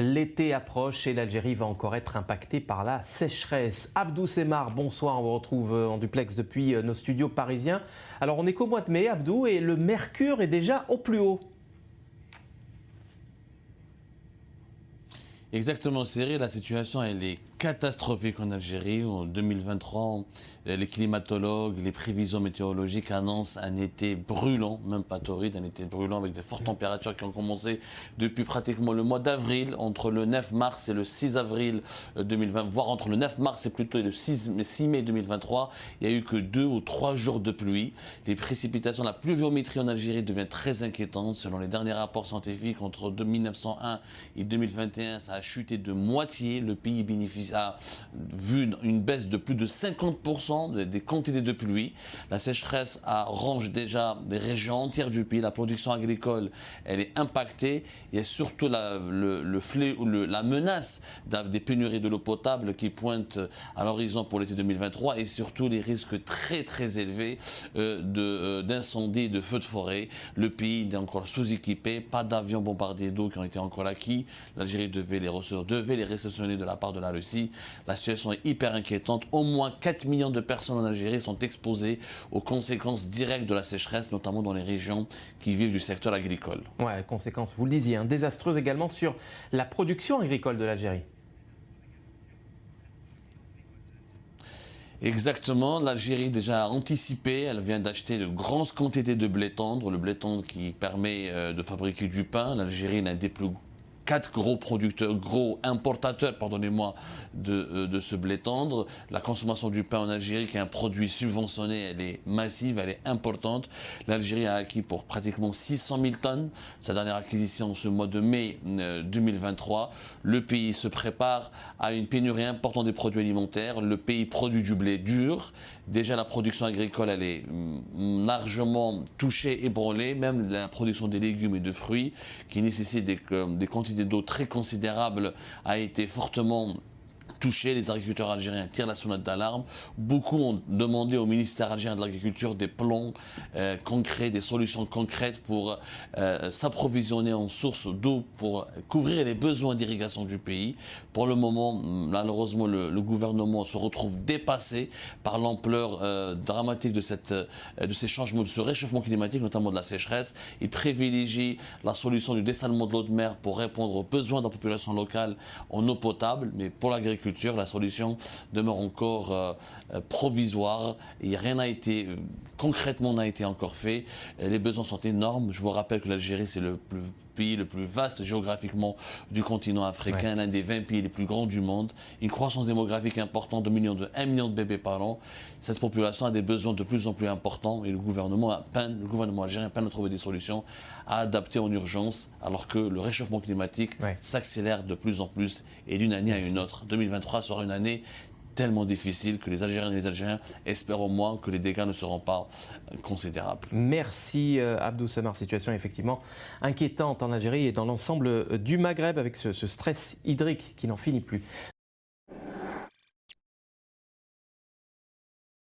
L'été approche et l'Algérie va encore être impactée par la sécheresse. Abdou Semar, bonsoir, on vous retrouve en duplex depuis nos studios parisiens. Alors on est qu'au mois de mai, Abdou, et le mercure est déjà au plus haut. Exactement, Cyril, la situation elle est catastrophique en Algérie. En 2023, les climatologues, les prévisions météorologiques annoncent un été brûlant, même pas torride, un été brûlant avec des fortes températures qui ont commencé depuis pratiquement le mois d'avril, entre le 9 mars et le 6 avril 2020, voire entre le 9 mars et plutôt le 6 mai 2023, il n'y a eu que 2 ou 3 jours de pluie. Les précipitations, la pluviométrie en Algérie devient très inquiétante. Selon les derniers rapports scientifiques, entre 1901 et 2021, ça a chuté de moitié. Le pays a vu une baisse de plus de 50% des quantités de pluie. La sécheresse ronge déjà des régions entières du pays. La production agricole, elle est impactée. Il y a surtout la menace des pénuries de l'eau potable qui pointent à l'horizon pour l'été 2023 et surtout les risques très très élevés d'incendies et de feux de forêt. Le pays est encore sous-équipé, pas d'avions bombardiers d'eau qui ont été encore acquis. L'Algérie devait les réceptionner de la part de la Russie. La situation est hyper inquiétante. Au moins 4 millions de personnes en Algérie sont exposées aux conséquences directes de la sécheresse, notamment dans les régions qui vivent du secteur agricole. Ouais, conséquences, vous le disiez, désastreuses également sur la production agricole de l'Algérie. Exactement, l'Algérie déjà a anticipé, elle vient d'acheter de grandes quantités de blé tendre, le blé tendre qui permet de fabriquer du pain. L'Algérie est l'un des plus 4 gros importateurs, pardonnez-moi, de ce blé tendre. La consommation du pain en Algérie, qui est un produit subventionné, elle est massive, elle est importante. L'Algérie a acquis pour pratiquement 600 000 tonnes, sa dernière acquisition ce mois de mai 2023. Le pays se prépare à une pénurie importante des produits alimentaires. Le pays produit du blé dur. Déjà, la production agricole, elle est largement touchée, ébranlée. Même la production des légumes et de fruits, qui nécessitent des quantités d'eau très considérables, a été fortement touchés. Les agriculteurs algériens tirent la sonnette d'alarme. Beaucoup ont demandé au ministère algérien de l'Agriculture des plans concrets, des solutions concrètes pour s'approvisionner en sources d'eau pour couvrir les besoins d'irrigation du pays. Pour le moment, malheureusement, le gouvernement se retrouve dépassé par l'ampleur dramatique de ces changements, de ce réchauffement climatique, notamment de la sécheresse. Il privilégie la solution du dessalement de l'eau de mer pour répondre aux besoins de la population locale en eau potable, mais pour l'agriculture, la solution demeure encore provisoire et rien n'a été concrètement n'a été encore fait. Les besoins sont énormes. Je vous rappelle que l'Algérie, c'est le pays le plus vaste géographiquement du continent africain, l'un des 20 pays les plus grands du monde. Une croissance démographique importante de 1 million de bébés par an. Cette population a des besoins de plus en plus importants et le gouvernement algérien peine à trouver des solutions à adapter en urgence, alors que le réchauffement climatique s'accélère de plus en plus et d'une année à une autre. 2023 sera une année tellement difficile que les Algériennes et les Algériens espèrent au moins que les dégâts ne seront pas considérables. Merci Abdou Semar. Situation effectivement inquiétante en Algérie et dans l'ensemble du Maghreb avec ce stress hydrique qui n'en finit plus.